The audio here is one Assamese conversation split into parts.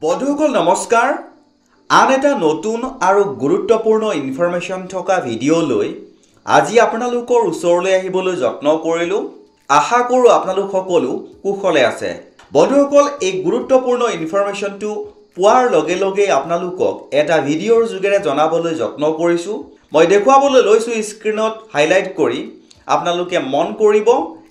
বন্ধুসকল নমস্কাৰ আন এটা নতুন আৰু গুৰুত্বপূৰ্ণ ইনফৰমেশ্যন থকা ভিডিঅ' লৈ আজি আপোনালোকৰ ওচৰলৈ আহিবলৈ যত্ন কৰিলোঁ আশা কৰোঁ আপোনালোক সকলো কুশলে আছে বন্ধুসকল এই গুৰুত্বপূৰ্ণ ইনফৰমেশ্যনটো পোৱাৰ লগে লগে আপোনালোকক এটা ভিডিঅ'ৰ যোগেৰে জনাবলৈ যত্ন কৰিছোঁ মই দেখুৱাবলৈ লৈছোঁ স্ক্ৰীনত হাইলাইট কৰি আপোনালোকে মন কৰিব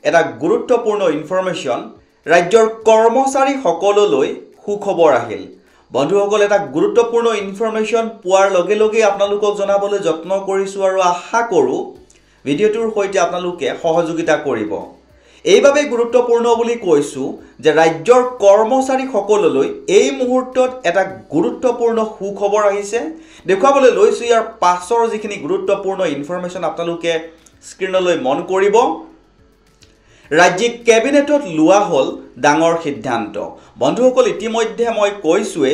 এটা গুৰুত্বপূৰ্ণ ইনফৰমেশ্যন ৰাজ্যৰ কৰ্মচাৰী সকললৈ সুখবৰ আহিল বন্ধুসকল এটা গুৰুত্বপূৰ্ণ ইনফৰমেশ্যন পোৱাৰ লগে লগে আপোনালোকক জনাবলৈ যত্ন কৰিছোঁ আৰু আশা কৰোঁ ভিডিঅ'টোৰ সৈতে আপোনালোকে সহযোগিতা কৰিব এইভাবে গুৰুত্বপূৰ্ণ বুলি কৈছোঁ যে ৰাজ্যৰ কৰ্মচাৰী সকললৈ এই মুহূৰ্তত এটা গুৰুত্বপূৰ্ণ সুখবৰ আহিছে দেখুৱাবলৈ লৈছোঁ ইয়াৰ পাছৰ যিখিনি গুৰুত্বপূৰ্ণ ইনফৰমেশ্যন আপোনালোকে স্ক্ৰীনলৈ মন কৰিব ৰাজ্যিক কেবিনেটত লোৱা হল ডাঙৰ সিদ্ধান্ত বন্ধুসকল ইতিমধ্যে মই কৈছোৱে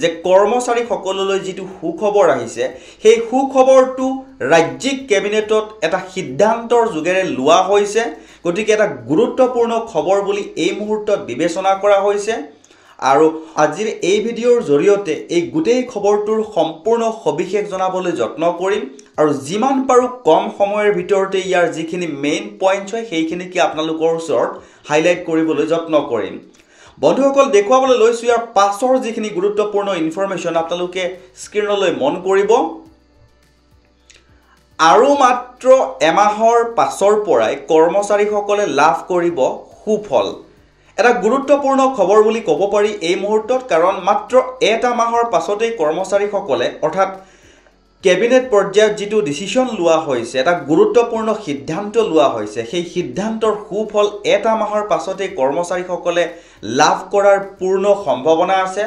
যে কৰ্মচাৰী সকললৈ যেটো সুখবৰ আহিছে সেই সুখবৰটো ৰাজ্যিক কেবিনেটত এটা সিদ্ধান্তৰ যোগেৰে লোৱা হৈছে গতিকে এটা গুৰুত্বপূৰ্ণ খবৰ বুলি এই মুহূৰ্তত বিবেচনা কৰা হৈছে আৰু আজিৰ এই ভিডিঅ'ৰ জৰিয়তে এই গোটেই খবৰটোৰ সম্পূৰ্ণ সবিশেষ জনাবলৈ যত্ন কৰিম আৰু যিমান পাৰো কম সময়ৰ ভিতৰতে ইয়াৰ যিখিনি মেইন পইণ্ট হয় সেইখিনি কি আপোনালোকৰ ওচৰত হাইলাইট কৰিবলৈ যত্ন কৰিম বন্ধুসকল দেখুৱাবলৈ লৈছোঁ ইয়াৰ পাছৰ যিখিনি গুৰুত্বপূৰ্ণ ইনফৰমেশ্যন আপোনালোকে স্ক্ৰীনলৈ মন কৰিব আৰু মাত্ৰ এমাহৰ পাছৰ পৰাই কৰ্মচাৰীসকলে লাভ কৰিব সুফল এটা গুৰুত্বপূৰ্ণ খবৰ বুলি ক'ব পাৰি এই মুহূৰ্তত কাৰণ মাত্ৰ এটা মাহৰ পাছতেই কৰ্মচাৰীসকলে অৰ্থাৎ কেবিনেট পৰ্যায়ত যেটো ডিসিশন লোৱা হৈছে এটা গুৰুত্বপূৰ্ণ সিদ্ধান্ত লোৱা হৈছে সেই সিদ্ধান্তৰ সুফল এটা মাহৰ পাছতেই কৰ্মচাৰীসকলে লাভ কৰাৰ পূৰ্ণ সম্ভাৱনা আছে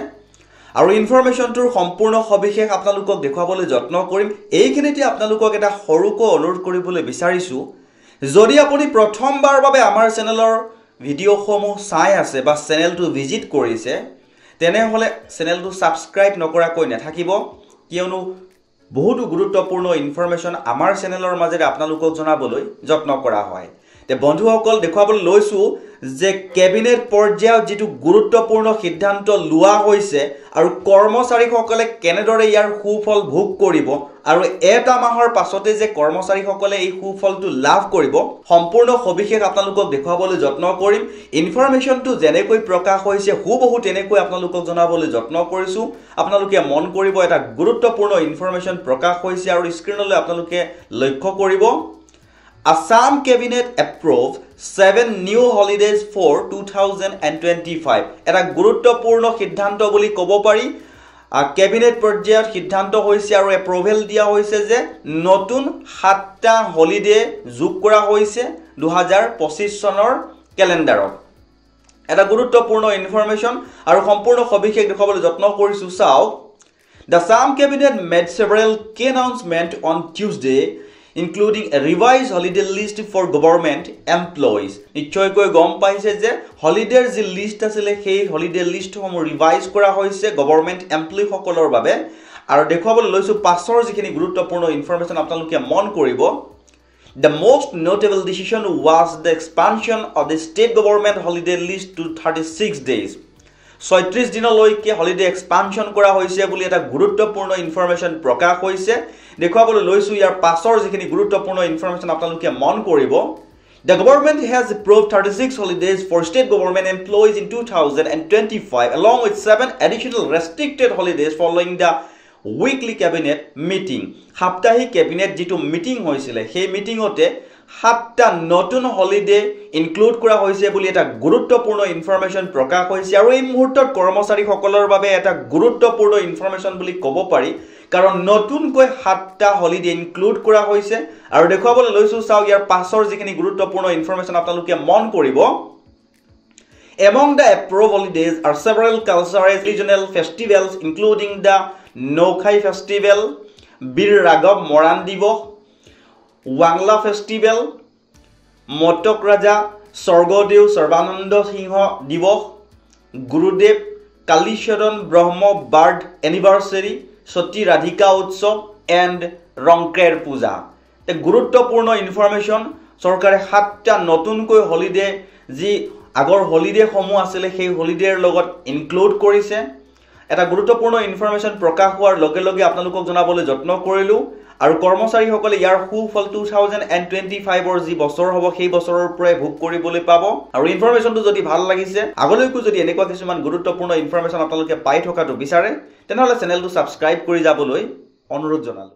আৰু ইনফৰমেশ্যনটোৰ সম্পূৰ্ণ সবিশেষ আপোনালোকক দেখুৱাবলৈ যত্ন কৰিম এইখিনিতে আপোনালোকক এটা সৰুকৈ অনুৰোধ কৰিবলৈ বিচাৰিছোঁ যদি আপুনি প্ৰথমবাৰৰ বাবে আমাৰ চেনেলৰ ভিডিঅ'সমূহ চাই আছে বা চেনেলটো ভিজিট কৰিছে তেনেহলে চেনেলটো সাবস্ক্ৰাইব নকৰাকৈ নাথাকিব কিয়নো বহুতো গুৰুত্বপূৰ্ণ ইনফৰমেশ্যন আমাৰ চেনেলৰ মাজেৰে আপোনালোকক জনাবলৈ যত্ন কৰা হয় তে বন্ধুসকল দেখুৱাবলৈ লৈছোঁ যে কেবিনেট পৰ্যায়ত যেটো গুৰুত্বপূৰ্ণ সিদ্ধান্ত লোৱা হৈছে আৰু কৰ্মচাৰীসকলে কেনেদৰে ইয়াৰ সুফল ভোগ কৰিব আৰু এটা মাহৰ পাছতে যে কৰ্মচাৰীসকলে এই সুফলটো লাভ কৰিব সম্পূৰ্ণ সবিশেষ আপোনালোকক দেখুৱাবলৈ যত্ন কৰিম ইনফৰমেশ্যনটো যেনেকৈ প্ৰকাশ হৈছে হুবহু তেনেকৈ আপোনালোকক জনাবলৈ যত্ন কৰিছোঁ আপোনালোকে মন কৰিব এটা গুৰুত্বপূৰ্ণ ইনফৰমেশ্যন প্ৰকাশ হৈছে আৰু স্ক্ৰীনলৈ আপোনালোকে লক্ষ্য কৰিব Assam Cabinet approved 7 new holidays for 2025. এটা গুৰুত্বপূৰ্ণ সিদ্ধান্ত বুলি ক'ব পাৰি কেবিনেট পৰ্যায়ত সিদ্ধান্ত হৈছে আৰু এপ্ৰুভেল দিয়া হৈছে যে নতুন 7টা হলিডে যোগ কৰা হৈছে 2025 চনৰ কেলেণ্ডাৰত এটা গুৰুত্বপূৰ্ণ ইনফৰমেশ্যন আৰু সম্পূৰ্ণ সবিশেষ দেখুৱাবলৈ যত্ন কৰিছোঁ চাওক The Assam Cabinet made several key announcements on Tuesday including a revised holiday list for government employees নিশ্চয়কৈ গম পাইছে যে হলিডেৰ যি লিষ্ট আছিল সেই হলিডে লিষ্টসমূহ ৰিভাইজ কৰা হৈছে গভৰ্ণমেণ্ট এমপ্লয়ী সকলৰ বাবে আৰু দেখুৱাবলৈ লৈছোঁ পাছৰ যিখিনি গুৰুত্বপূৰ্ণ ইনফৰমেশ্যন আপোনালোকে মন কৰিব The most notable decision was the expansion of the state government holiday list to 36 days 36 দিনলৈকে হলিডে এক্সপানশন কৰা হৈছে বুলি এটা গুৰুত্বপূৰ্ণ ইনফৰমেশ্যন প্ৰকাশ হৈছে দেখুৱাবলৈ লৈছোঁ ইয়াৰ পাছৰ যিখিনি গুৰুত্বপূৰ্ণ ইনফৰমেশ্যন আপোনালোকে মন কৰিব The government has approved 36 holidays for state government employees in 2025 along with 7 additional restricted holidays following the weekly cabinet meeting সাপ্তাহিক কেবিনেট যেটো মিটিং হৈছিল সেই মিটিংতে 7টা নতুন হলিডে ইনক্লুড কৰা হৈছে বুলি এটা গুৰুত্বপূৰ্ণ ইনফৰমেশ্যন প্ৰকাশ হৈছে আৰু এই মুহূৰ্তত কৰ্মচাৰীসকলৰ বাবে এটা গুৰুত্বপূৰ্ণ ইনফৰমেশ্যন বুলি ক'ব পাৰি কাৰণ নতুনকৈ 7টা হলিডে ইনক্লুড কৰা হৈছে আৰু দেখুৱাবলৈ লৈছোঁ চাওক ইয়াৰ পাছৰ যিখিনি গুৰুত্বপূৰ্ণ ইনফৰমেশ্যন আপোনালোকে মন কৰিব Among the approved holidays are several cultural regional festivals including the Nokhai Festival, Bir Raghav Moran Divas, Wangla Festival, Motok Raja Sorgodev Sarvananda Singha Divas, Gurudev Kalisharan Brahma Birth Anniversary, Sati Radhika Utsav and Rongker Puja. The গুৰুত্বপূৰ্ণ ইনফৰমেশ্যন চৰকাৰে 7টা নতুনকৈ হলিডে যি আগৰ হলিডে সমূহ আছিল সেই হলিডেৰ লগত ইনক্লুড কৰিছে এটা গুৰুত্বপূৰ্ণ ইনফৰমেশ্যন প্ৰকাশ হোৱাৰ লগে লগে আপোনালোকক জনাবলৈ যত্ন কৰিলোঁ আৰু কৰ্মচাৰীসকলে ইয়াৰ সুফল 2025ৰ যি বছৰ হ'ব সেই বছৰৰ পৰাই ভোগ কৰিবলৈ পাব আৰু ইনফৰমেশ্যনটো যদি ভাল লাগিছে আগলৈকো যদি এনেকুৱা কিছুমান গুৰুত্বপূৰ্ণ ইনফৰমেশ্যন আপোনালোকে পাই থকাটো বিচাৰে তেনেহ'লে চেনেলটো ছাবস্ক্ৰাইব কৰি যাবলৈ অনুৰোধ জনালোঁ